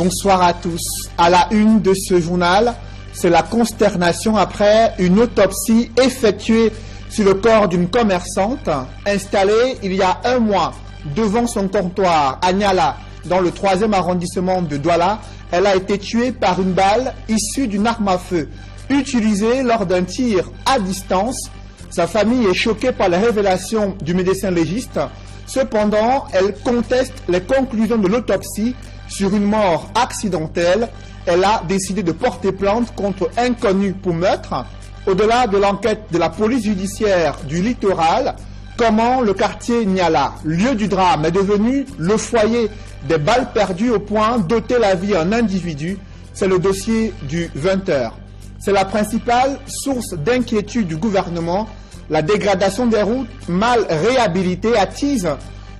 Bonsoir à tous. À la une de ce journal, c'est la consternation après une autopsie effectuée sur le corps d'une commerçante installée il y a un mois devant son comptoir à Niala, dans le 3e arrondissement de Douala. Elle a été tuée par une balle issue d'une arme à feu utilisée lors d'un tir à distance. Sa famille est choquée par les révélations du médecin légiste. Cependant, elle conteste les conclusions de l'autopsie sur une mort accidentelle. Elle a décidé de porter plainte contre inconnu pour meurtre. Au-delà de l'enquête de la police judiciaire du littoral, comment le quartier Niala, lieu du drame, est devenu le foyer des balles perdues au point d'ôter la vie à un individu, c'est le dossier du 20h. C'est la principale source d'inquiétude du gouvernement. La dégradation des routes mal réhabilitées attise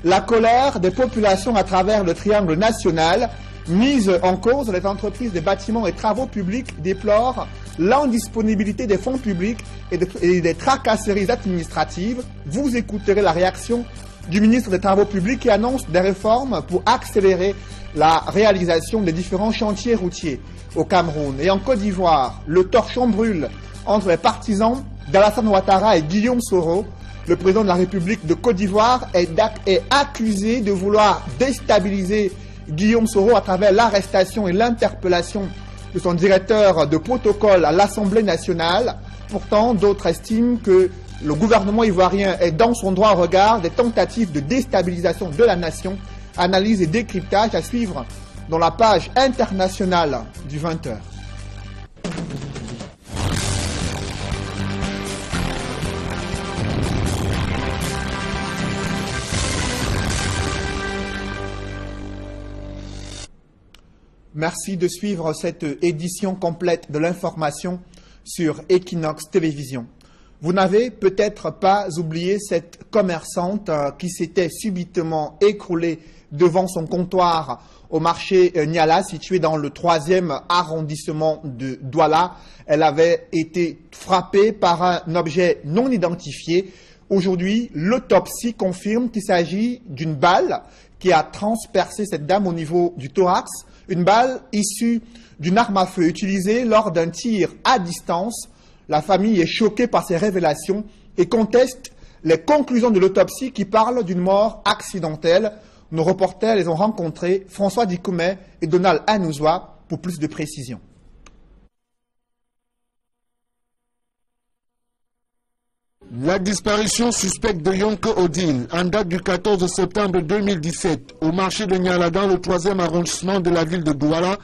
la colère des populations à travers le triangle national. Mise en cause, les entreprises des bâtiments et travaux publics déplorent l'indisponibilité des fonds publics et des tracasseries administratives. Vous écouterez la réaction du ministre des Travaux publics qui annonce des réformes pour accélérer la réalisation des différents chantiers routiers au Cameroun. Et en Côte d'Ivoire, le torchon brûle entre les partisans d'Alassane Ouattara et Guillaume Soro. Le président de la République de Côte d'Ivoire est accusé de vouloir déstabiliser Guillaume Soro à travers l'arrestation et l'interpellation de son directeur de protocole à l'Assemblée nationale. Pourtant, d'autres estiment que le gouvernement ivoirien est dans son droit au regard des tentatives de déstabilisation de la nation. Analyse et décryptage à suivre dans la page internationale du 20h. Merci de suivre cette édition complète de l'information sur Equinox Télévision. Vous n'avez peut-être pas oublié cette commerçante qui s'était subitement écroulée devant son comptoir au marché Niala, situé dans le 3e arrondissement de Douala. Elle avait été frappée par un objet non identifié. Aujourd'hui, l'autopsie confirme qu'il s'agit d'une balle qui a transpercé cette dame au niveau du thorax. Une balle issue d'une arme à feu utilisée lors d'un tir à distance. La famille est choquée par ces révélations et conteste les conclusions de l'autopsie qui parlent d'une mort accidentelle. Nos reporters les ont rencontrés, François Dikoumet et Donald Anouzoua, pour plus de précisions. La disparition suspecte de Yonke Odile, en date du 14 septembre 2017, au marché de Niala, dans le 3e arrondissement de la ville de Douala,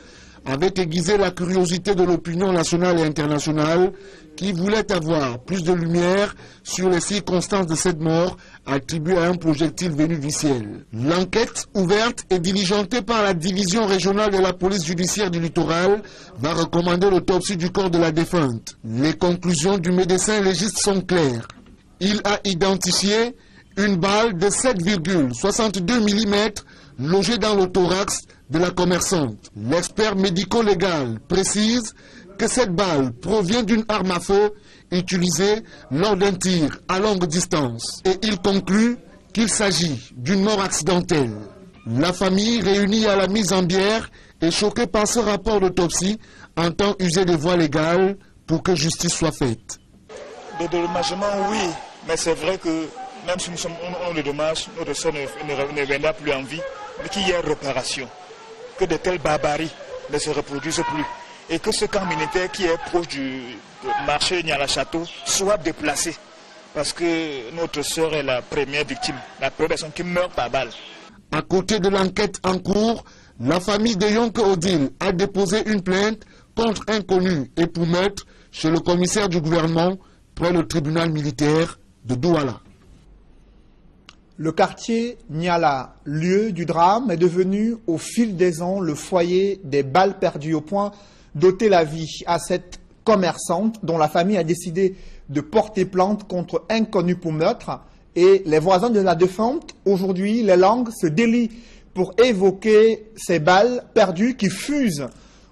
avait aiguisé la curiosité de l'opinion nationale et internationale qui voulait avoir plus de lumière sur les circonstances de cette mort attribuée à un projectile venu du ciel. L'enquête, ouverte et diligentée par la division régionale de la police judiciaire du littoral, va recommander l'autopsie du corps de la défunte. Les conclusions du médecin légiste sont claires. Il a identifié une balle de 7,62 mm logée dans le thorax de la commerçante. L'expert médico-légal précise que cette balle provient d'une arme à feu utilisée lors d'un tir à longue distance. Et il conclut qu'il s'agit d'une mort accidentelle. La famille, réunie à la mise en bière, est choquée par ce rapport d'autopsie, entend user des voies légales pour que justice soit faite. Des dédommagements, oui, mais c'est vrai que même si on le dommage, notre soeur ne viendra plus en vie, mais qu'il y ait réparation, que de telles barbaries ne se reproduisent plus, et que ce camp militaire qui est proche du marché Niala-Château soit déplacé, parce que notre soeur est la première victime, la première personne qui meurt par balle. À côté de l'enquête en cours, la famille de Yonke Odile a déposé une plainte contre inconnu et pour meurtre chez le commissaire du gouvernement près le tribunal militaire de Douala. Le quartier Niala, lieu du drame, est devenu au fil des ans le foyer des balles perdues au point d'ôter la vie à cette commerçante dont la famille a décidé de porter plainte contre inconnu pour meurtre. Et les voisins de la défunte, aujourd'hui, les langues se délient pour évoquer ces balles perdues qui fusent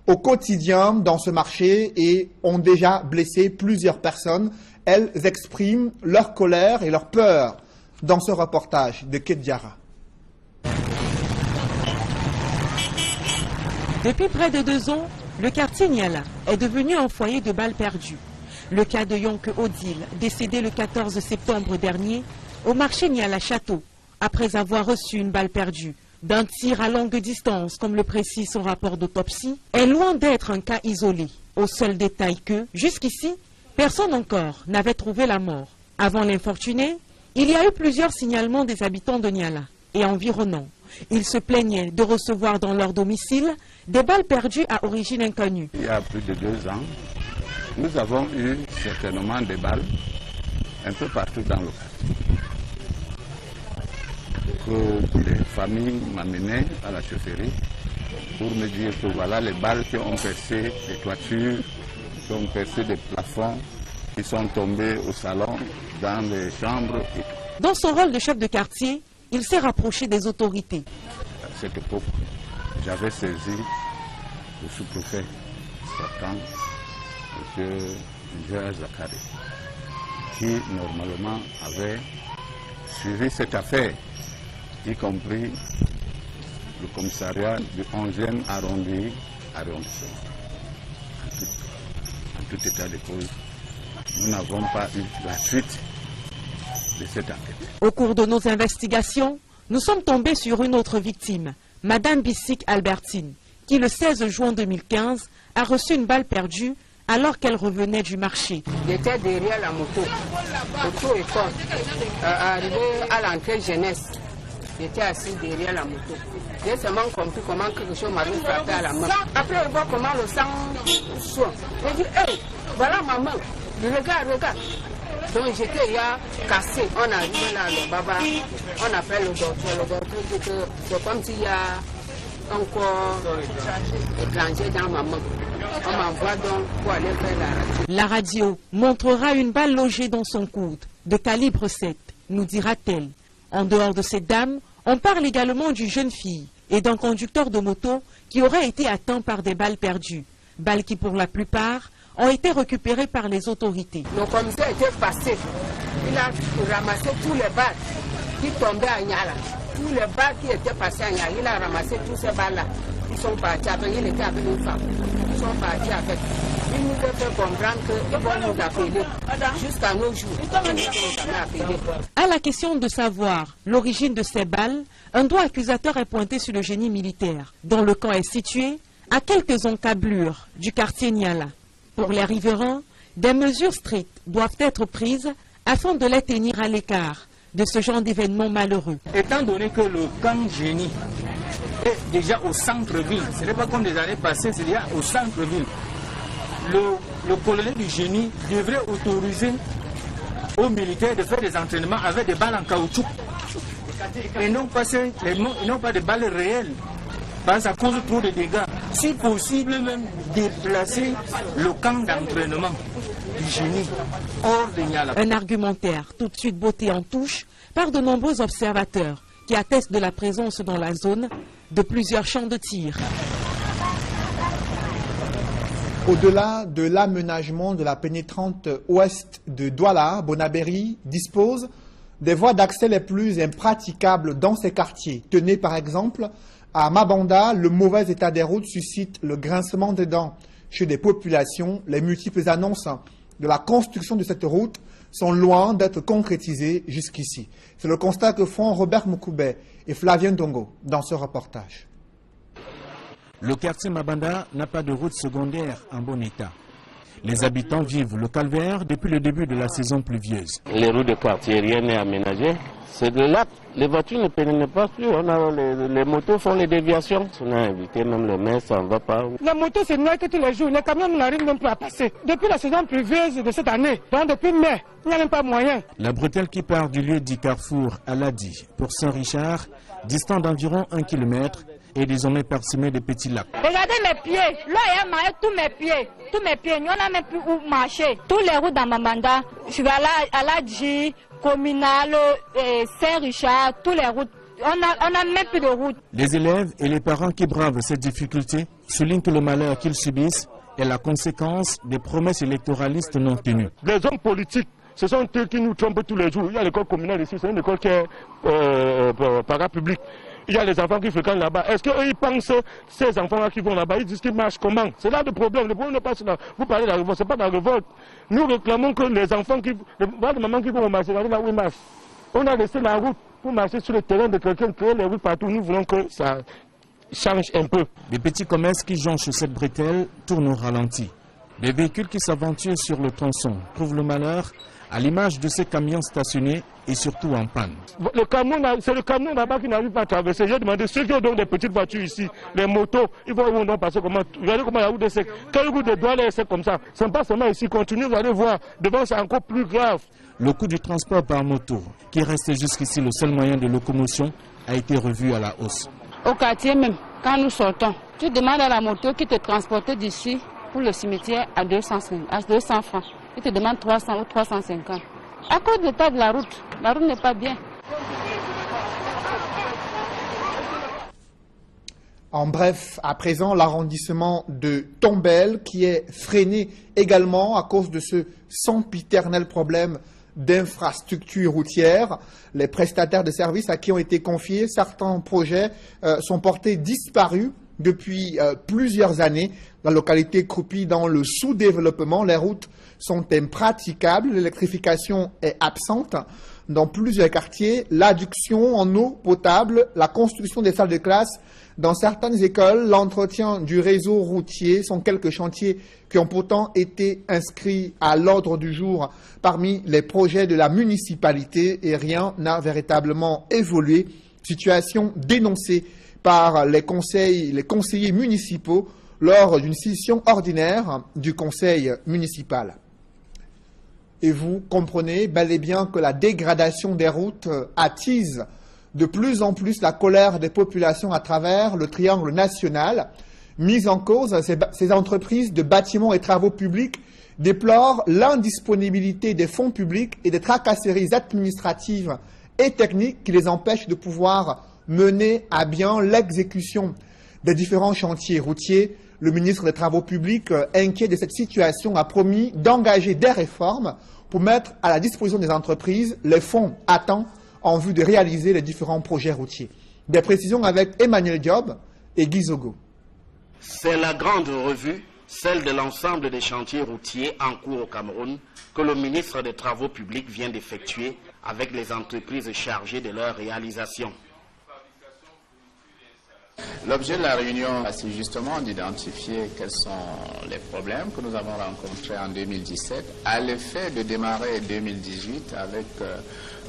au quotidien dans ce marché et ont déjà blessé plusieurs personnes. Elles expriment leur colère et leur peur dans ce reportage de Kedjara. Depuis près de 2 ans, le quartier Niala est devenu un foyer de balles perdues. Le cas de Yonke Odile, décédé le 14 septembre dernier au marché Niala Château, après avoir reçu une balle perdue d'un tir à longue distance, comme le précise son rapport d'autopsie, est loin d'être un cas isolé, au seul détail que, jusqu'ici, personne encore n'avait trouvé la mort. Avant l'infortuné, il y a eu plusieurs signalements des habitants de Niala et environnants. Ils se plaignaient de recevoir dans leur domicile des balles perdues à origine inconnue. Il y a plus de 2 ans, nous avons eu certainement des balles un peu partout dans le quartier. Que les familles m'amenaient à la chefferie pour me dire que voilà les balles qui ont percé les toitures, qui ont percé des plafonds, qui sont tombées au salon, dans les chambres. Dans son rôle de chef de quartier, il s'est rapproché des autorités. À cette époque, j'avais saisi le sous-préfet sortant, M. Joël Zakari, qui normalement avait suivi cette affaire, y compris le commissariat du 11e arrondissement. En tout état de cause, nous n'avons pas eu la suite de cette enquête. Au cours de nos investigations, nous sommes tombés sur une autre victime, Madame Bissik Albertine, qui le 16 juin 2015 a reçu une balle perdue alors qu'elle revenait du marché. J'étais derrière la moto, auto-école, arrivé à l'entrée jeunesse. J'étais assis derrière la moto. J'ai seulement compris comment quelque chose m'avait frappé à la main. Après, je vois comment le sang sort. J'ai dit, hey, voilà ma main. Regarde. Donc j'étais là cassé. On arrive là, le baba, on appelle le docteur. Le docteur dit que c'est comme s'il y a un corps étranger dans ma main. On m'envoie donc pour aller faire la radio. La radio montrera une balle logée dans son coude, de calibre 7, nous dira-t-elle. En dehors de cette dame, on parle également d'une jeune fille et d'un conducteur de moto qui aurait été atteint par des balles perdues. Balles qui, pour la plupart, ont été récupérées par les autorités. Le commissaire était passé. Il a ramassé tous les balles qui tombaient à Niala. Tous les balles qui étaient passées à Niala. Il a ramassé tous ces balles-là. Ils sont partis avec. Il était avec une femme. Ils sont partis avec. Il nous a fait comprendre qu'ils vont nous appeler. Jusqu'à nos jours, ils ne nous ont jamais appelés. À la question de savoir l'origine de ces balles, un doigt accusateur est pointé sur le génie militaire, dont le camp est situé à quelques encablures du quartier Niala. Pour les riverains, des mesures strictes doivent être prises afin de les tenir à l'écart de ce genre d'événements malheureux. Étant donné que le camp génie est déjà au centre-ville, ce n'est pas comme des années passées, c'est déjà au centre-ville. Le colonel du génie devrait autoriser aux militaires de faire des entraînements avec des balles en caoutchouc et non pas des balles réelles, parce que ça cause trop de dégâts. Si possible, même déplacer le camp d'entraînement du génie hors de Niala. Un argumentaire tout de suite botté en touche par de nombreux observateurs qui attestent de la présence dans la zone de plusieurs champs de tir. Au-delà de l'aménagement de la pénétrante ouest de Douala, Bonabéry dispose des voies d'accès les plus impraticables dans ces quartiers. Tenez par exemple, à Mabanda, le mauvais état des routes suscite le grincement des dents chez des populations. Les multiples annonces de la construction de cette route sont loin d'être concrétisées jusqu'ici. C'est le constat que font Robert Moukoubé et Flavien Dongo dans ce reportage. Le quartier Mabanda n'a pas de route secondaire en bon état. Les habitants vivent le calvaire depuis le début de la saison pluvieuse. Les routes de quartier, rien n'est aménagé. C'est de là, les voitures ne pénètrent pas plus. Les motos font les déviations. On a invité même le maire, ça ne va pas. Les motos se noient que tous les jours. Les camions n'arrivent même plus à passer. Depuis la saison pluvieuse de cette année, donc depuis mai, il n'y a même pas moyen. La bretelle qui part du lieu dit Carrefour à Ladi pour Saint-Richard, distant d'environ 1 km, est désormais parsemé de petits lacs. Regardez mes pieds, là il y a maillé tous mes pieds, on n'a même plus où marcher. Tous les routes dans Mabanda, je suis à Ladi, Communal, Saint-Richard, tous les routes, on n'a même plus de route. Les élèves et les parents qui bravent cette difficulté soulignent que le malheur qu'ils subissent est la conséquence des promesses électoralistes non tenues. Les hommes politiques, ce sont eux qui nous trompent tous les jours. Il y a l'école communale ici, c'est une école qui est parapublique. il y a les enfants qui fréquentent là-bas. Est-ce qu'eux, ils pensent, ces enfants-là qui vont là-bas, ils disent qu'ils marchent comment? C'est là le problème. Le problème n'est pas là. Vous parlez de la révolte, ce n'est pas de la révolte. Nous réclamons que les enfants qui, les mamans qui vont au marché, là où ils marchent. On a laissé la route pour marcher sur le terrain de quelqu'un, créer les routes partout. Nous voulons que ça change un peu. Les petits commerces qui jonchent cette bretelle tournent au ralenti. Les véhicules qui s'aventurent sur le tronçon trouvent le malheur, à l'image de ces camions stationnés et surtout en panne. C'est le camion là-bas qui n'arrive pas à traverser. J'ai demandé ceux qui ont donc des petites voitures ici, les motos, ils vont où on passer comment. Regardez comment la route est sec. Quelle route de douane est sec comme ça? Ce n'est pas seulement ici. Continuez, vous allez voir. Devant, c'est encore plus grave. Le coût du transport par moto, qui restait jusqu'ici le seul moyen de locomotion, a été revu à la hausse. Au quartier même, quand nous sortons, tu demandes à la moto qui te transportait d'ici pour le cimetière à 200 francs. Il te demande 300 ou 350. À cause de l'état de la route n'est pas bien. En bref, à présent, l'arrondissement de Tombelle qui est freiné également à cause de ce sempiternel problème d'infrastructures routières. Les prestataires de services à qui ont été confiés certains projets sont portés disparus depuis plusieurs années. La localité croupie dans le sous-développement. Les routes sont impraticables, l'électrification est absente dans plusieurs quartiers, l'adduction en eau potable, la construction des salles de classe dans certaines écoles, l'entretien du réseau routier sont quelques chantiers qui ont pourtant été inscrits à l'ordre du jour parmi les projets de la municipalité et rien n'a véritablement évolué. Situation dénoncée par les conseillers municipaux lors d'une session ordinaire du conseil municipal. Et vous comprenez bel et bien que la dégradation des routes attise de plus en plus la colère des populations à travers le triangle national. Mise en cause, ces entreprises de bâtiments et travaux publics déplorent l'indisponibilité des fonds publics et des tracasseries administratives et techniques qui les empêchent de pouvoir mener à bien l'exécution des différents chantiers routiers. Le ministre des Travaux publics, inquiet de cette situation, a promis d'engager des réformes pour mettre à la disposition des entreprises les fonds à temps en vue de réaliser les différents projets routiers. Des précisions avec Emmanuel Diop et Guy Zogo. C'est la grande revue, celle de l'ensemble des chantiers routiers en cours au Cameroun, que le ministre des Travaux publics vient d'effectuer avec les entreprises chargées de leur réalisation. L'objet de la réunion, c'est justement d'identifier quels sont les problèmes que nous avons rencontrés en 2017, à l'effet de démarrer 2018 avec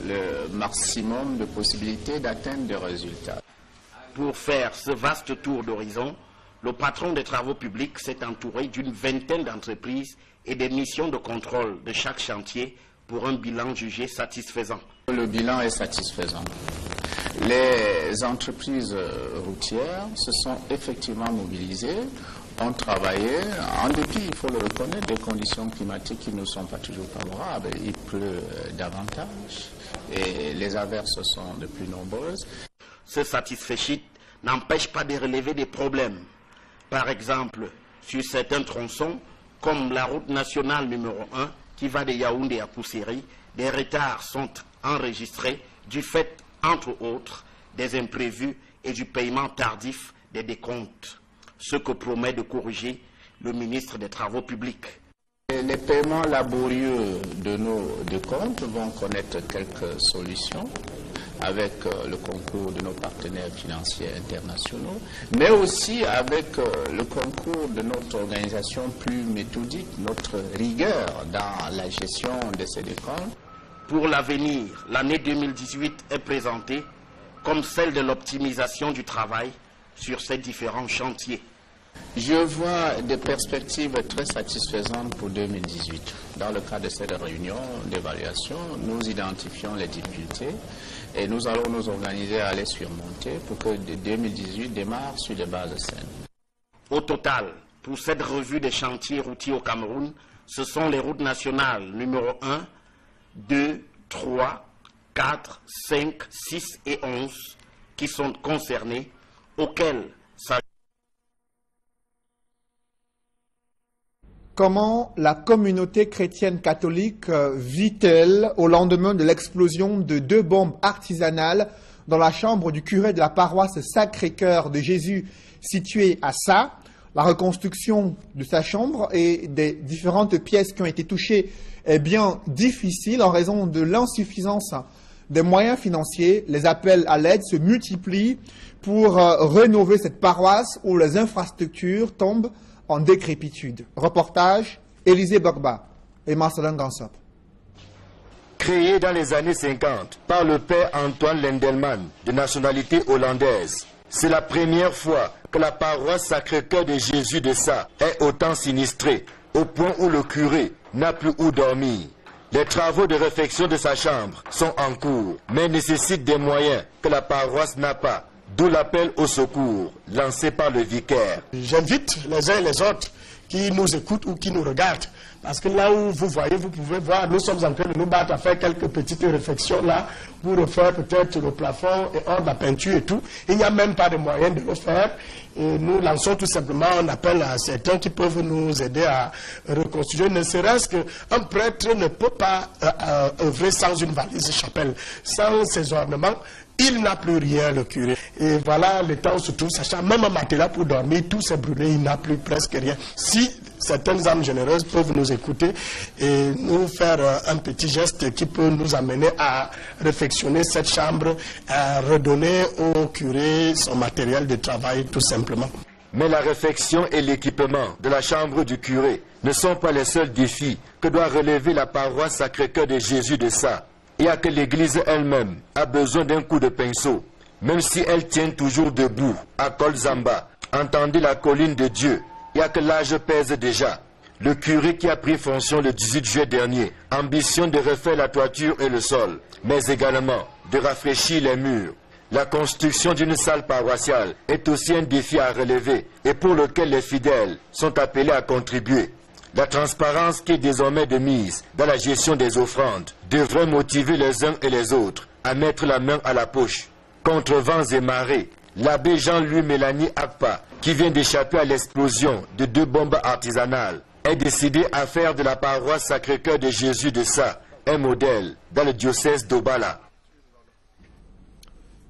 le maximum de possibilités d'atteindre des résultats. Pour faire ce vaste tour d'horizon, le patron des travaux publics s'est entouré d'une vingtaine d'entreprises et des missions de contrôle de chaque chantier pour un bilan jugé satisfaisant. Le bilan est satisfaisant. Les entreprises routières se sont effectivement mobilisées, ont travaillé, en dépit, il faut le reconnaître, des conditions climatiques qui ne sont pas toujours favorables. Il pleut davantage et les averses sont de plus nombreuses. Ce satisfait n'empêche pas de relever des problèmes. Par exemple, sur certains tronçons, comme la route nationale numéro 1 qui va de Yaoundé à Pousseri, des retards sont enregistrés du fait, entre autres, des imprévus et du paiement tardif des décomptes, ce que promet de corriger le ministre des Travaux publics. Les paiements laborieux de nos décomptes vont connaître quelques solutions avec le concours de nos partenaires financiers internationaux, mais aussi avec le concours de notre organisation plus méthodique, notre rigueur dans la gestion de ces décomptes. Pour l'avenir, l'année 2018 est présentée comme celle de l'optimisation du travail sur ces différents chantiers. Je vois des perspectives très satisfaisantes pour 2018. Dans le cadre de cette réunion d'évaluation, nous identifions les difficultés et nous allons nous organiser à les surmonter pour que 2018 démarre sur des bases saines. Au total, pour cette revue des chantiers routiers au Cameroun, ce sont les routes nationales numéro 1, 2, 3, 4, 5, 6 et 11 qui sont concernées, auxquelles ça... Comment la communauté chrétienne catholique vit-elle au lendemain de l'explosion de 2 bombes artisanales dans la chambre du curé de la paroisse Sacré-Cœur de Jésus située à Sa. La reconstruction de sa chambre et des différentes pièces qui ont été touchées est bien difficile en raison de l'insuffisance des moyens financiers. Les appels à l'aide se multiplient pour rénover cette paroisse où les infrastructures tombent en décrépitude. Reportage, Élisée Bogba et Marcelin Gansop. Créé dans les années 50 par le père Antoine Lendelman, de nationalité hollandaise, c'est la première fois que la paroisse Sacré-Cœur de Jésus de Sa est autant sinistrée, au point où le curé n'a plus où dormir. Les travaux de réfection de sa chambre sont en cours, mais nécessitent des moyens que la paroisse n'a pas, d'où l'appel au secours lancé par le vicaire. J'invite les uns et les autres qui nous écoutent ou qui nous regardent, parce que là où vous voyez, vous pouvez voir, nous sommes en train de nous battre à faire quelques petites réflexions là, pour refaire peut-être le plafond et hors de la peinture et tout. Il n'y a même pas de moyens de le faire. Et nous lançons tout simplement un appel à certains qui peuvent nous aider à reconstruire, ne serait-ce qu'un prêtre ne peut pas œuvrer sans une valise chapelle, sans ses ornements. Il n'a plus rien, le curé. Et voilà l'état où se trouve sa chambre. Même un matelas pour dormir, tout s'est brûlé, il n'a plus presque rien. Si certaines âmes généreuses peuvent nous écouter et nous faire un petit geste qui peut nous amener à réfectionner cette chambre, à redonner au curé son matériel de travail, tout simplement. Mais la réfection et l'équipement de la chambre du curé ne sont pas les seuls défis que doit relever la paroisse Sacré-Cœur de Jésus de Sa. Il y a que l'Église elle-même a besoin d'un coup de pinceau, même si elle tient toujours debout à Kolzamba. Entendez la colline de Dieu, il y a que l'âge pèse déjà. Le curé qui a pris fonction le 18 juillet dernier ambitionne de refaire la toiture et le sol, mais également de rafraîchir les murs. La construction d'une salle paroissiale est aussi un défi à relever et pour lequel les fidèles sont appelés à contribuer. La transparence qui est désormais de mise dans la gestion des offrandes devrait motiver les uns et les autres à mettre la main à la poche. Contre vents et marées, l'abbé Jean-Louis Mélanie Akpa, qui vient d'échapper à l'explosion de 2 bombes artisanales, est décidé à faire de la paroisse Sacré-Cœur de Jésus de Sa un modèle dans le diocèse d'Obala.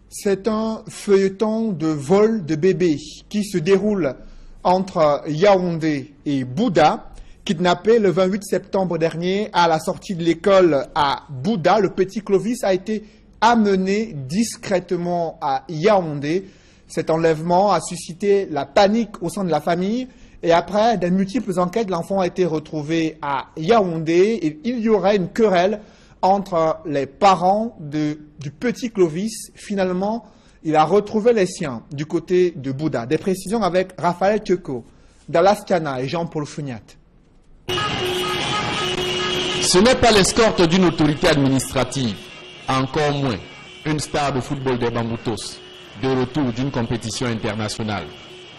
C'est un feuilleton de vol de bébés qui se déroule entre Yaoundé et Bouda. Kidnappé le 28 septembre dernier à la sortie de l'école à Bouda, le petit Clovis a été amené discrètement à Yaoundé. Cet enlèvement a suscité la panique au sein de la famille et après de multiples enquêtes, l'enfant a été retrouvé à Yaoundé et il y aurait une querelle entre les parents du petit Clovis. Finalement, il a retrouvé les siens du côté de Bouda. Des précisions avec Raphaël Tcheko, Dallas Tiana et Jean-Paul Fougnat. Ce n'est pas l'escorte d'une autorité administrative, encore moins une star de football des Bamboutos, de retour d'une compétition internationale.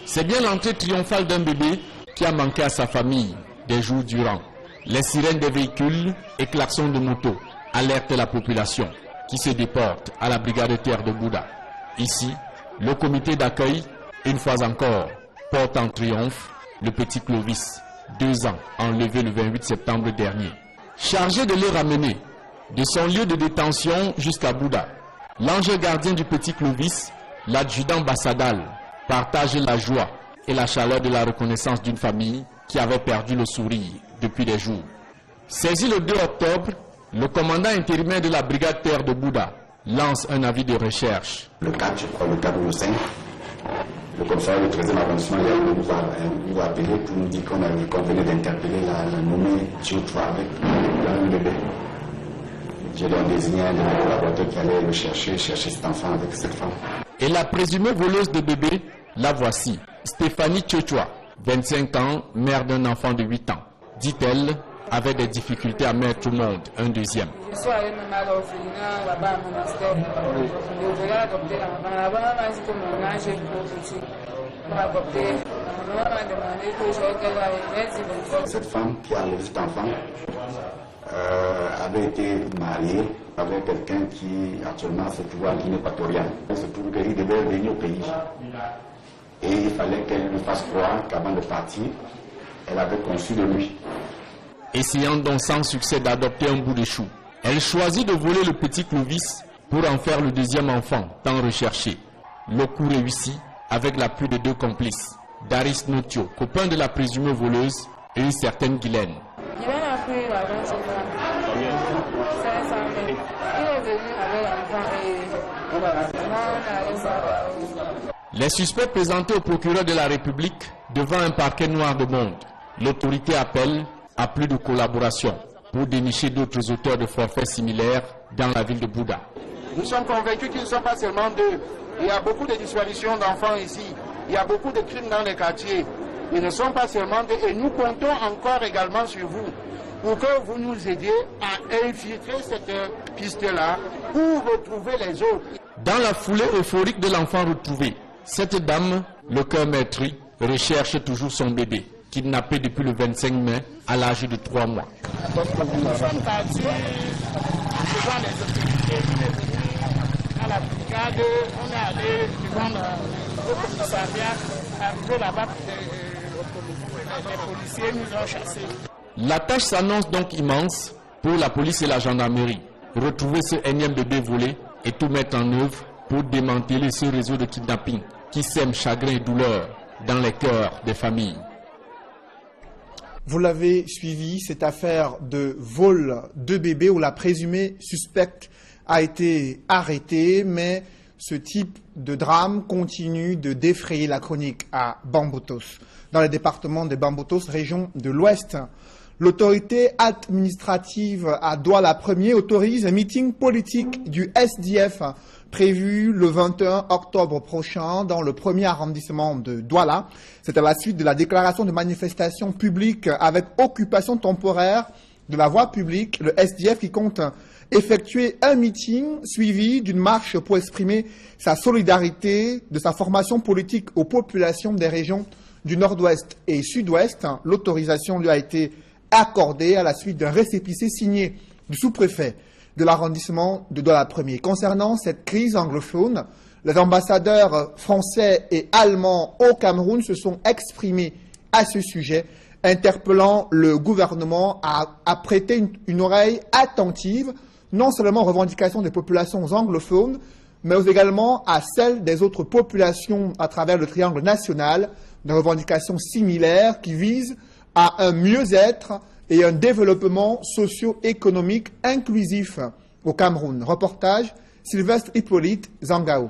C'est bien l'entrée triomphale d'un bébé qui a manqué à sa famille des jours durant. Les sirènes des véhicules et klaxons de moto alertent la population qui se déporte à la brigade de terre de Bouda. Ici, le comité d'accueil, une fois encore, porte en triomphe le petit Clovis, 2 ans, enlevé le 28 septembre dernier. Chargé de le ramener de son lieu de détention jusqu'à Bouda, l'ange gardien du petit Clovis, l'adjudant Bassadal, partage la joie et la chaleur de la reconnaissance d'une famille qui avait perdu le sourire depuis des jours. Saisi le 2 octobre, le commandant intérimaire de la brigade terre de Bouda lance un avis de recherche. Le 4, je crois, le 4 ou le 5, le commissariat du 13e arrondissement nous a appelé pour nous dire qu'on venait d'interpeller la nommée Tchoutoua avec un bébé. J'ai donc désigné un de mes collaborateurs qui allait le chercher cet enfant avec cette femme. Et la présumée voleuse de bébé, la voici, Stéphanie Tchoutoua, 25 ans, mère d'un enfant de 8 ans. Dit-elle, avait des difficultés à mettre au monde un deuxième. Je suis allée même à l'orphelinat, là-bas à monastère. Je voulais adopter la maman. La maman m'a dit que mon âge est trop petit pour adopter. La maman m'a demandé que je qu'elle avait 20 ans. Cette femme qui a enlevé cet enfant avait été mariée avec quelqu'un qui actuellement se trouve en Guinée équatoriale. Il se trouve qu'il devait venir au pays. Et il fallait qu'elle lui fasse croire qu'avant de partir, elle avait conçu de lui. Essayant donc sans succès d'adopter un bout de chou, elle choisit de voler le petit Clovis pour en faire le deuxième enfant tant recherché. Le coup réussi avec l'appui de 2 complices, Daris Notio, copain de la présumée voleuse, et une certaine Guylaine. Guylaine a pris la 20 500 000. Il est venu avec l'enfant et Les suspects présentés au procureur de la République devant un parquet noir de monde. L'autorité appelle à plus de collaboration pour dénicher d'autres auteurs de forfaits similaires dans la ville de Bouda. Nous sommes convaincus qu'ils ne sont pas seulement 2. Il y a beaucoup de disparitions d'enfants ici. Il y a beaucoup de crimes dans les quartiers. Ils ne sont pas seulement 2. Et nous comptons encore également sur vous pour que vous nous aidiez à infiltrer cette piste-là pour retrouver les autres. Dans la foulée euphorique de l'enfant retrouvé, cette dame, le cœur meurtri, recherche toujours son bébé, kidnappé depuis le 25 mai à l'âge de 3 mois. nous sommes partis devant les autorités. À la brigade, on est allé devant le commissariat, arrivé là-bas, les policiers nous ont chassés. La tâche s'annonce donc immense pour la police et la gendarmerie. Retrouver ce énième bébé volé et tout mettre en œuvre pour démanteler ce réseau de kidnapping qui sème chagrin et douleur dans les cœurs des familles. Vous l'avez suivi, cette affaire de vol de bébé où la présumée suspecte a été arrêtée, mais ce type de drame continue de défrayer la chronique à Bambutos. Dans le département de Bambutos, région de l'Ouest, l'autorité administrative à Douala 1er autorise un meeting politique du SDF prévu le 21 octobre prochain dans le 1er arrondissement de Douala. C'est à la suite de la déclaration de manifestation publique avec occupation temporaire de la voie publique, le SDF qui compte effectuer un meeting suivi d'une marche pour exprimer sa solidarité de sa formation politique aux populations des régions du Nord-Ouest et Sud-Ouest. L'autorisation lui a été accordée à la suite d'un récépissé signé du sous-préfet de l'arrondissement de Douala 1er. Concernant cette crise anglophone, les ambassadeurs français et allemands au Cameroun se sont exprimés à ce sujet, interpellant le gouvernement à prêter une oreille attentive, non seulement aux revendications des populations anglophones, mais également à celles des autres populations à travers le triangle national, des revendications similaires qui visent à un mieux-être et un développement socio-économique inclusif au Cameroun. Reportage Sylvestre Hippolyte Zangao.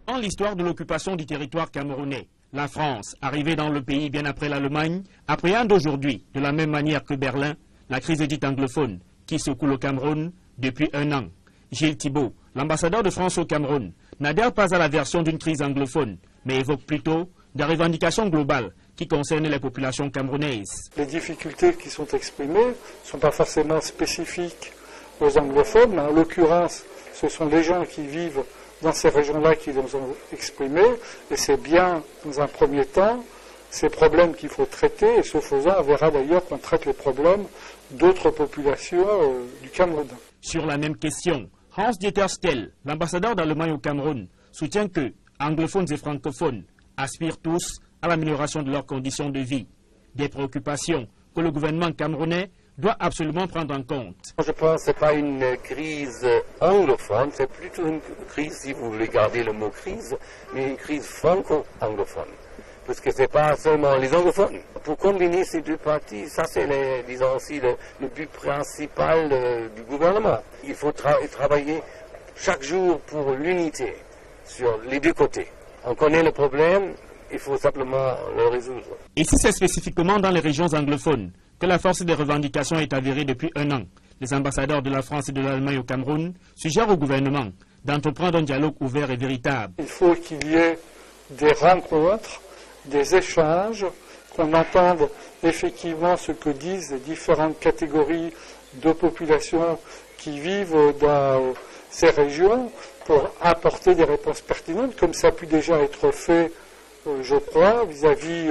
Dans l'histoire de l'occupation du territoire camerounais, la France, arrivée dans le pays bien après l'Allemagne, appréhende aujourd'hui, de la même manière que Berlin, la crise dite anglophone qui secoue le Cameroun depuis 1 an. Gilles Thibault, l'ambassadeur de France au Cameroun, n'adhère pas à la version d'une crise anglophone, mais évoque plutôt des revendications globales qui concernent les populations camerounaises. Les difficultés qui sont exprimées ne sont pas forcément spécifiques aux anglophones, mais en l'occurrence, ce sont les gens qui vivent dans ces régions-là qui les ont exprimées, et c'est bien, dans un premier temps, ces problèmes qu'il faut traiter, et ce faisant, on verra d'ailleurs qu'on traite les problèmes d'autres populations du Cameroun. Sur la même question, Hans-Dieter Stell, l'ambassadeur d'Allemagne au Cameroun, soutient que anglophones et francophones aspirent tous à l'amélioration de leurs conditions de vie. Des préoccupations que le gouvernement camerounais doit absolument prendre en compte. Je pense que ce n'est pas une crise anglophone, c'est plutôt une crise, si vous voulez garder le mot crise, mais une crise franco-anglophone. Parce que ce n'est pas seulement les anglophones. Pour combiner ces deux parties, ça c'est disons aussi le but principal du gouvernement. Il faut travailler chaque jour pour l'unité sur les deux côtés. On connaît le problème, il faut simplement le résoudre. Et si c'est spécifiquement dans les régions anglophones que la force des revendications est avérée depuis 1 an, les ambassadeurs de la France et de l'Allemagne au Cameroun suggèrent au gouvernement d'entreprendre un dialogue ouvert et véritable. Il faut qu'il y ait des rencontres, des échanges, qu'on entende effectivement ce que disent les différentes catégories de populations qui vivent dans ces régions pour apporter des réponses pertinentes, comme ça a pu déjà être fait, je crois, vis-à-vis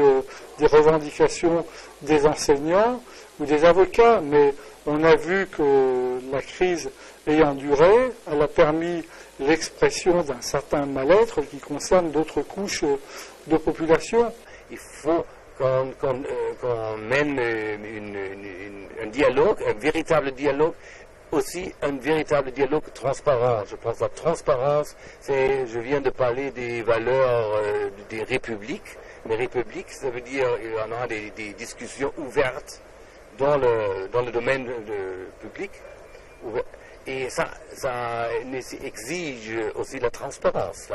des revendications des enseignants ou des avocats. Mais on a vu que la crise ayant duré, elle a permis l'expression d'un certain mal-être qui concerne d'autres couches de population. Il faut qu'on mène un dialogue, un véritable dialogue aussi un véritable dialogue transparent. Je pense que la transparence, je viens de parler des valeurs des républiques. Les républiques, ça veut dire qu'il y en a des discussions ouvertes dans le domaine public. Et ça exige aussi la transparence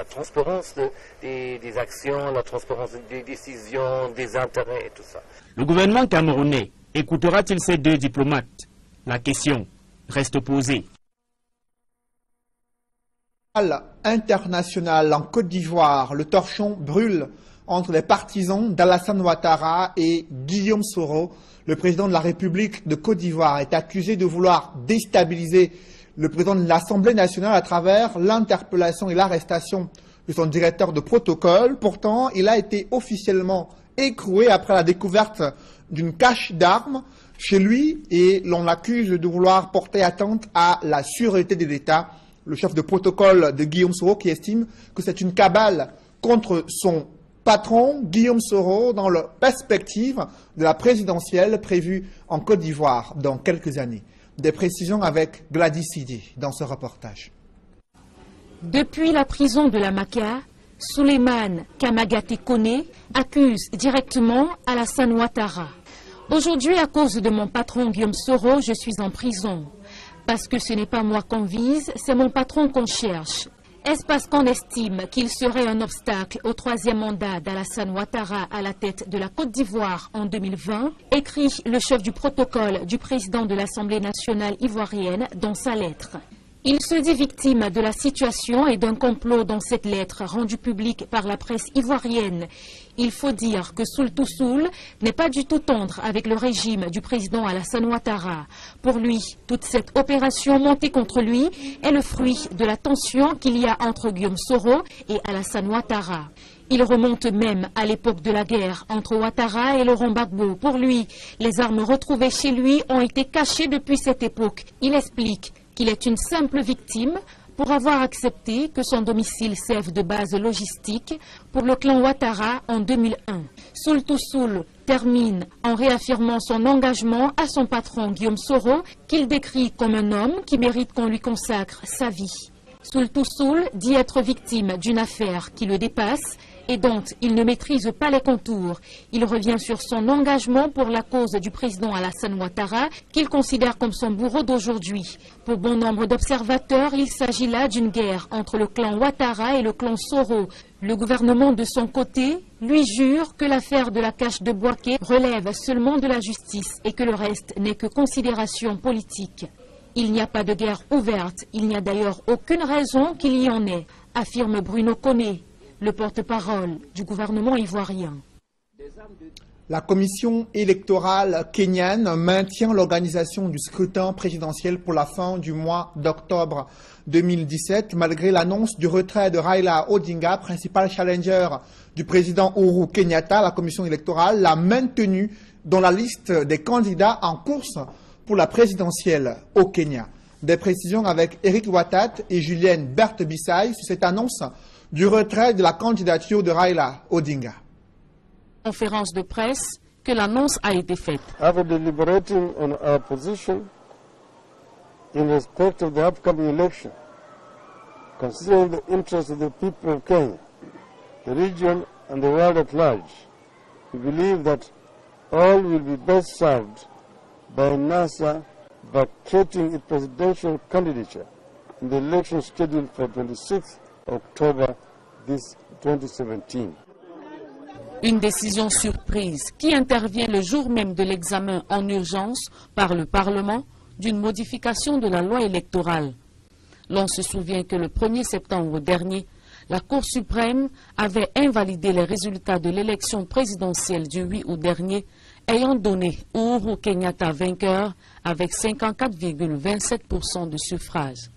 des actions, la transparence des décisions, des intérêts et tout ça. Le gouvernement camerounais écoutera-t-il ces deux diplomates? La question reste posée. International en Côte d'Ivoire, le torchon brûle entre les partisans d'Alassane Ouattara et Guillaume Soro. Le président de la République de Côte d'Ivoire est accusé de vouloir déstabiliser le président de l'Assemblée nationale à travers l'interpellation et l'arrestation de son directeur de protocole. Pourtant, il a été officiellement écroué après la découverte d'une cache d'armes chez lui et l'on l'accuse de vouloir porter atteinte à la sûreté de l'État. Le chef de protocole de Guillaume Soro qui estime que c'est une cabale contre son patron, Guillaume Soro, dans la perspective de la présidentielle prévue en Côte d'Ivoire dans quelques années. Des précisions avec Gladys Sidi dans ce reportage. Depuis la prison de la Maka, Souleymane Kamagaté Koné accuse directement Alassane Ouattara. Aujourd'hui, à cause de mon patron Guillaume Soro, je suis en prison. Parce que ce n'est pas moi qu'on vise, c'est mon patron qu'on cherche. Est-ce parce qu'on estime qu'il serait un obstacle au troisième mandat d'Alassane Ouattara à la tête de la Côte d'Ivoire en 2020, écrit le chef du protocole du président de l'Assemblée nationale ivoirienne dans sa lettre. Il se dit victime de la situation et d'un complot dans cette lettre rendue publique par la presse ivoirienne. Il faut dire que Soul Toussoul n'est pas du tout tendre avec le régime du président Alassane Ouattara. Pour lui, toute cette opération montée contre lui est le fruit de la tension qu'il y a entre Guillaume Soro et Alassane Ouattara. Il remonte même à l'époque de la guerre entre Ouattara et Laurent Gbagbo. Pour lui, les armes retrouvées chez lui ont été cachées depuis cette époque. Il explique qu'il est une simple victime pour avoir accepté que son domicile serve de base logistique pour le clan Ouattara en 2001. Soul Toussoul termine en réaffirmant son engagement à son patron Guillaume Soro, qu'il décrit comme un homme qui mérite qu'on lui consacre sa vie. Soul Toussoul dit être victime d'une affaire qui le dépasse et dont il ne maîtrise pas les contours. Il revient sur son engagement pour la cause du président Alassane Ouattara, qu'il considère comme son bourreau d'aujourd'hui. Pour bon nombre d'observateurs, il s'agit là d'une guerre entre le clan Ouattara et le clan Soro. Le gouvernement, de son côté, lui jure que l'affaire de la cache de Bouaké relève seulement de la justice et que le reste n'est que considération politique. Il n'y a pas de guerre ouverte, il n'y a d'ailleurs aucune raison qu'il y en ait, affirme Bruno Koné, le porte-parole du gouvernement ivoirien. La commission électorale kenyane maintient l'organisation du scrutin présidentiel pour la fin du mois d'octobre 2017, malgré l'annonce du retrait de Raila Odinga, principal challenger du président Uhuru Kenyatta. La commission électorale l'a maintenu dans la liste des candidats en course pour la présidentielle au Kenya. Des précisions avec Eric Watat et Julienne Berthe-Bissaï sur cette annonce du retrait de la candidature de Raila Odinga. Conférence de presse que l'annonce a été faite. After deliberating on our position in respect of the upcoming election, considering the interests of the people of Kenya, the region and the world at large, we believe that all will be best served by NASA vacating its presidential candidature in the election scheduled for 26 October 2017. Une décision surprise qui intervient le jour même de l'examen en urgence par le Parlement d'une modification de la loi électorale. L'on se souvient que le 1er septembre dernier, la Cour suprême avait invalidé les résultats de l'élection présidentielle du 8 août dernier, ayant donné Uhuru Kenyatta vainqueur avec 54,27% de suffrages.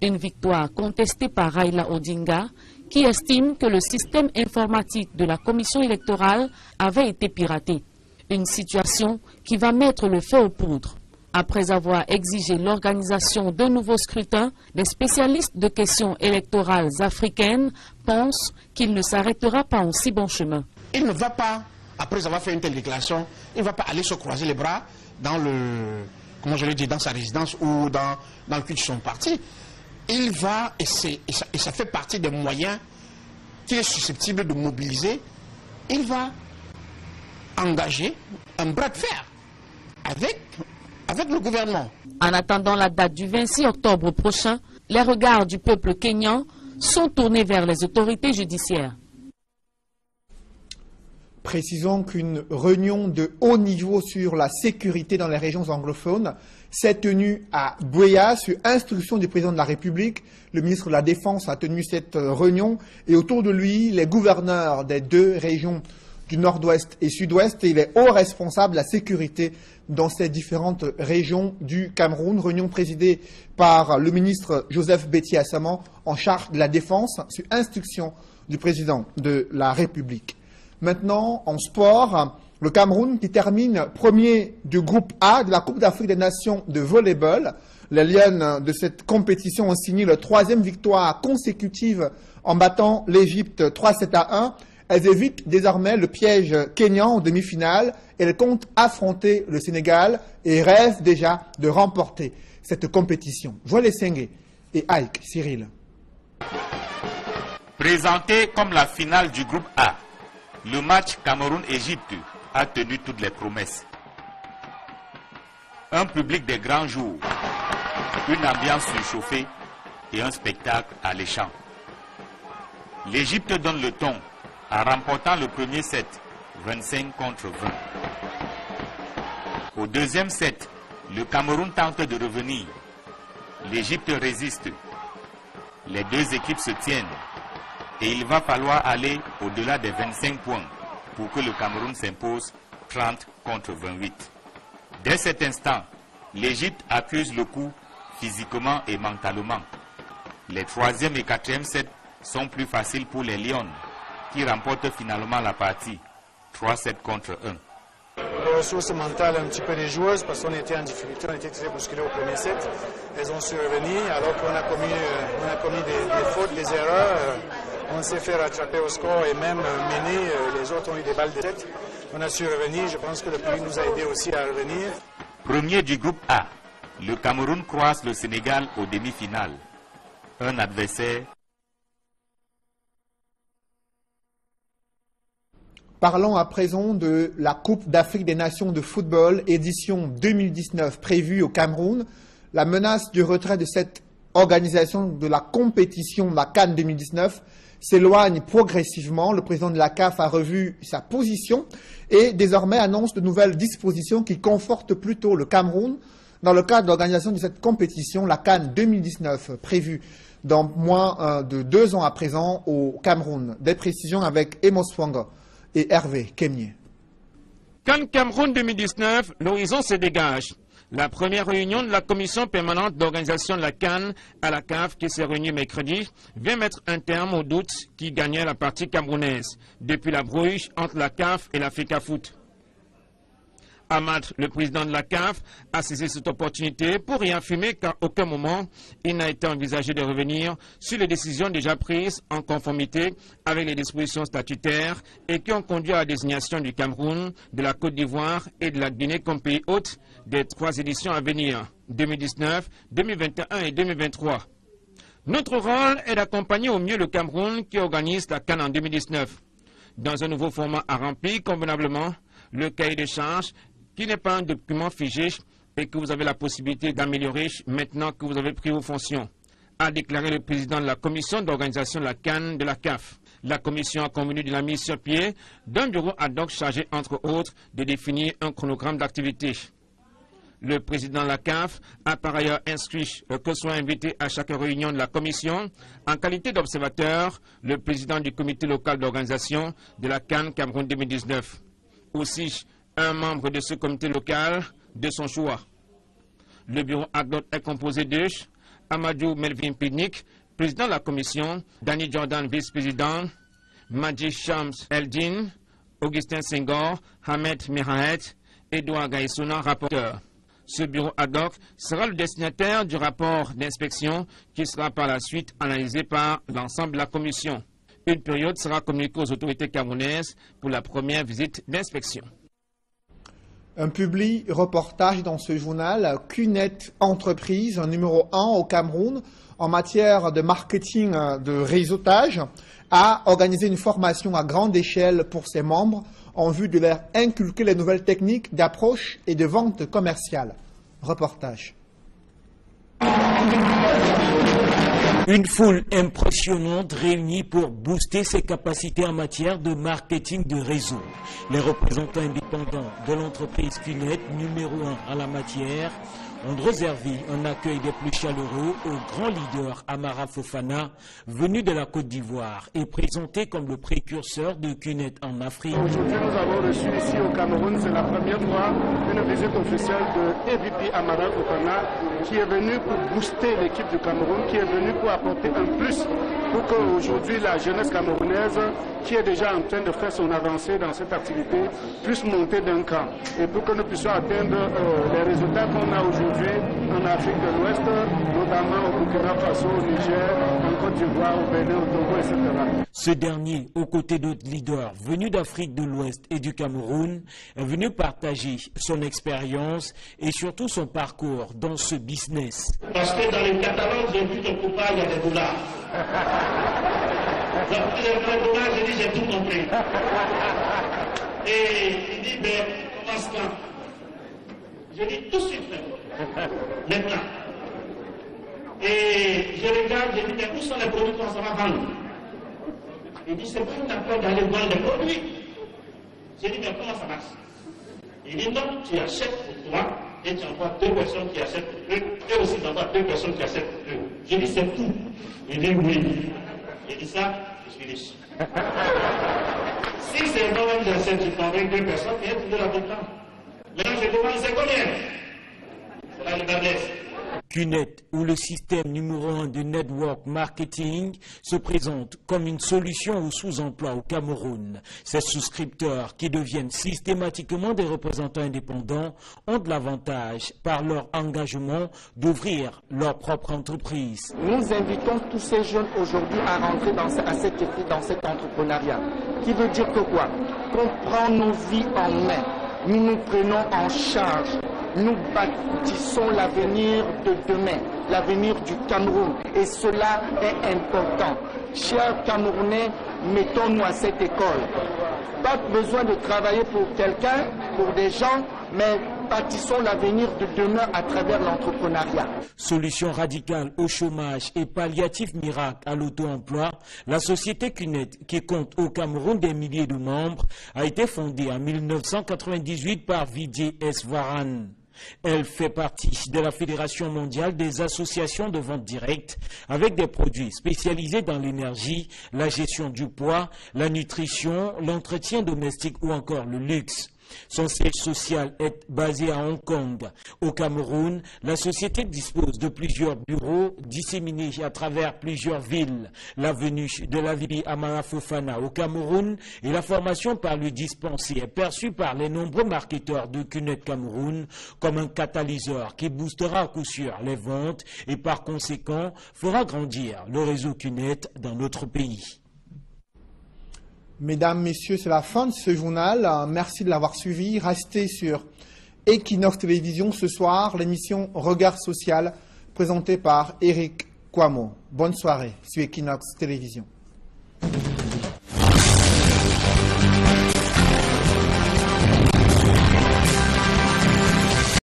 Une victoire contestée par Raila Odinga, qui estime que le système informatique de la commission électorale avait été piraté. Une situation qui va mettre le feu aux poudres. Après avoir exigé l'organisation d'un nouveau scrutin, les spécialistes de questions électorales africaines pensent qu'il ne s'arrêtera pas en si bon chemin. Il ne va pas, après avoir fait une telle déclaration, il ne va pas aller se croiser les bras dans comment je l'ai dit, dans sa résidence ou dans le cul de son parti, il va, et ça fait partie des moyens qu'il est susceptible de mobiliser, il va engager un bras de fer avec le gouvernement. En attendant la date du 26 octobre prochain, les regards du peuple kényan sont tournés vers les autorités judiciaires. Précisons qu'une réunion de haut niveau sur la sécurité dans les régions anglophones s'est tenue à Buea sur instruction du président de la République. Le ministre de la Défense a tenu cette réunion et autour de lui, les gouverneurs des deux régions du nord-ouest et sud-ouest et les hauts responsables de la sécurité dans ces différentes régions du Cameroun. Réunion présidée par le ministre Joseph Betty Assaman en charge de la défense sur instruction du président de la République. Maintenant, en sport, le Cameroun qui termine premier du groupe A de la Coupe d'Afrique des Nations de volleyball. Les Lions de cette compétition ont signé leur 3e victoire consécutive en battant l'Égypte 3-7-1. Elles évitent désormais le piège kényan en demi-finale. Elles comptent affronter le Sénégal et rêvent déjà de remporter cette compétition. Joël Sengue et Ike Cyril. Présenté comme la finale du groupe A, le match Cameroun-Égypte a tenu toutes les promesses. Un public des grands jours, une ambiance surchauffée et un spectacle alléchant. L'Égypte donne le ton en remportant le premier set, 25 contre 20. Au deuxième set, le Cameroun tente de revenir. L'Égypte résiste. Les deux équipes se tiennent. Et il va falloir aller au-delà des 25 points pour que le Cameroun s'impose 30 contre 28. Dès cet instant, l'Égypte accuse le coup physiquement et mentalement. Les 3e et 4e sets sont plus faciles pour les Lions, qui remportent finalement la partie, 3-7 contre 1. Les ressources mentales un petit peu des joueuses, parce qu'on était en difficulté, on était très bousculés au premier set. Elles ont su revenir, alors qu'on a commis des fautes, des erreurs. On s'est fait rattraper au score et même mener, les autres ont eu des balles de tête. On a su revenir, je pense que le public nous a aidé aussi à revenir. Premier du groupe A, le Cameroun croise le Sénégal aux demi-finales. Un adversaire. Parlons à présent de la Coupe d'Afrique des Nations de football, édition 2019 prévue au Cameroun. La menace du retrait de cette organisation de la compétition de la CAN 2019 s'éloigne progressivement. Le président de la CAF a revu sa position et désormais annonce de nouvelles dispositions qui confortent plutôt le Cameroun dans le cadre de l'organisation de cette compétition, la CAN 2019, prévue dans moins de 2 ans à présent au Cameroun. Des précisions avec Emos Fwanga et Hervé Kemier. CAN Cameroun 2019, l'horizon se dégage. La première réunion de la commission permanente d'organisation de la CAN à la CAF, qui s'est réunie mercredi, vient mettre un terme aux doutes qui gagnaient la partie camerounaise depuis la brouille entre la CAF et l'Africa Foot. Ahmad, le président de la CAF, a saisi cette opportunité pour réaffirmer qu'à aucun moment il n'a été envisagé de revenir sur les décisions déjà prises en conformité avec les dispositions statutaires et qui ont conduit à la désignation du Cameroun, de la Côte d'Ivoire et de la Guinée comme pays hôte des 3 éditions à venir, 2019, 2021 et 2023. Notre rôle est d'accompagner au mieux le Cameroun qui organise la CAN en 2019. Dans un nouveau format à remplir convenablement, le cahier de charges qui n'est pas un document figé et que vous avez la possibilité d'améliorer maintenant que vous avez pris vos fonctions, a déclaré le président de la commission d'organisation de la CAN de la CAF. La commission a convenu de la mise sur pied d'un bureau ad hoc chargé, entre autres, de définir un chronogramme d'activité. Le président de la CAF a par ailleurs inscrit que soit invité à chaque réunion de la commission, en qualité d'observateur, le président du comité local d'organisation de la CAN Cameroun 2019. Aussi, un membre de ce comité local de son choix. Le bureau ad hoc est composé de Amadou Melvin Pidnik, président de la commission, Danny Jordan, vice-président, Madji Shams Eldin, Augustin Senghor, Hamed Mirahet, Edouard Gaïsouna, rapporteur. Ce bureau ad hoc sera le destinataire du rapport d'inspection qui sera par la suite analysé par l'ensemble de la commission. Une période sera communiquée aux autorités camerounaises pour la première visite d'inspection. Un public reportage dans ce journal, QNet Entreprise, numéro 1 au Cameroun, en matière de marketing de réseautage, a organisé une formation à grande échelle pour ses membres en vue de leur inculquer les nouvelles techniques d'approche et de vente commerciale. Reportage. Une foule impressionnante réunie pour booster ses capacités en matière de marketing de réseau. Les représentants indépendants de l'entreprise QNet, numéro 1 en la matière, ont réservé un accueil des plus chaleureux au grand leader Amara Fofana, venu de la Côte d'Ivoire et présenté comme le précurseur de QNet en Afrique. Aujourd'hui, nous avons reçu ici au Cameroun, c'est la première fois, une visite officielle de EVP Amara Fofana, qui est venu pour booster l'équipe du Cameroun, qui est venu pour apporter un plus pour qu'aujourd'hui la jeunesse camerounaise, qui est déjà en train de faire son avancée dans cette activité, puisse monter d'un cran. Et pour que nous puissions atteindre les résultats qu'on a aujourd'hui en Afrique de l'Ouest, notamment au Burkina Faso, au Niger, en Côte d'Ivoire, au Bénin, au Togo, etc. Ce dernier, aux côtés d'autres leaders venus d'Afrique de l'Ouest et du Cameroun, est venu partager son expérience et surtout son parcours dans ce business. Parce que dans les catalogues, j'ai vu que pour il y a des dollars. Donc, les dollars, j'ai dit, j'ai tout compris. Et il dit, ben, commence quand? Je dis tout de suite, maintenant. Et je regarde, je dis, mais où sont les produits qu'on s'en va vendre? Il dit, c'est pas une affaire d'aller vendre les produits. J'ai dit, mais comment ça marche? Il dit, non, tu achètes pour toi et tu envoies 2 personnes qui achètent pour eux et aussi tu envoies 2 personnes qui achètent pour eux. J'ai dit, c'est tout. Il dit, oui. J'ai dit ça, je suis riche. Si c'est moi-même j'achète, je prendrai 2 personnes et elles de la boucle. Maintenant, je demande, c'est combien? C'est là le faiblesse. QNet, où le système numéro 1 de network marketing se présente comme une solution au sous-emploi au Cameroun. Ces souscripteurs, qui deviennent systématiquement des représentants indépendants, ont de l'avantage, par leur engagement, d'ouvrir leur propre entreprise. Nous invitons tous ces jeunes aujourd'hui à rentrer dans cet entrepreneuriat. Qui veut dire que quoi? Qu'on prend nos vies en main. Nous nous prenons en charge. Nous bâtissons l'avenir de demain, l'avenir du Cameroun. Et cela est important. Chers Camerounais, mettons-nous à cette école. Pas besoin de travailler pour quelqu'un, pour des gens, mais bâtissons l'avenir de demain à travers l'entrepreneuriat. Solution radicale au chômage et palliatif miracle à l'auto-emploi, la société QNet, qui compte au Cameroun des milliers de membres, a été fondée en 1998 par Vijay S. Varan. Elle fait partie de la Fédération mondiale des associations de vente directe avec des produits spécialisés dans l'énergie, la gestion du poids, la nutrition, l'entretien domestique ou encore le luxe. Son siège social est basé à Hong Kong. Au Cameroun, la société dispose de plusieurs bureaux disséminés à travers plusieurs villes. La venue de la ville Amara Fofana au Cameroun et la formation par lui dispensée est perçue par les nombreux marketeurs de QNet Cameroun comme un catalyseur qui boostera à coup sûr les ventes et par conséquent fera grandir le réseau QNet dans notre pays. Mesdames, Messieurs, c'est la fin de ce journal. Merci de l'avoir suivi. Restez sur Equinox Télévision ce soir, l'émission Regard Social, présentée par Eric Kwamo. Bonne soirée sur Equinox Télévision.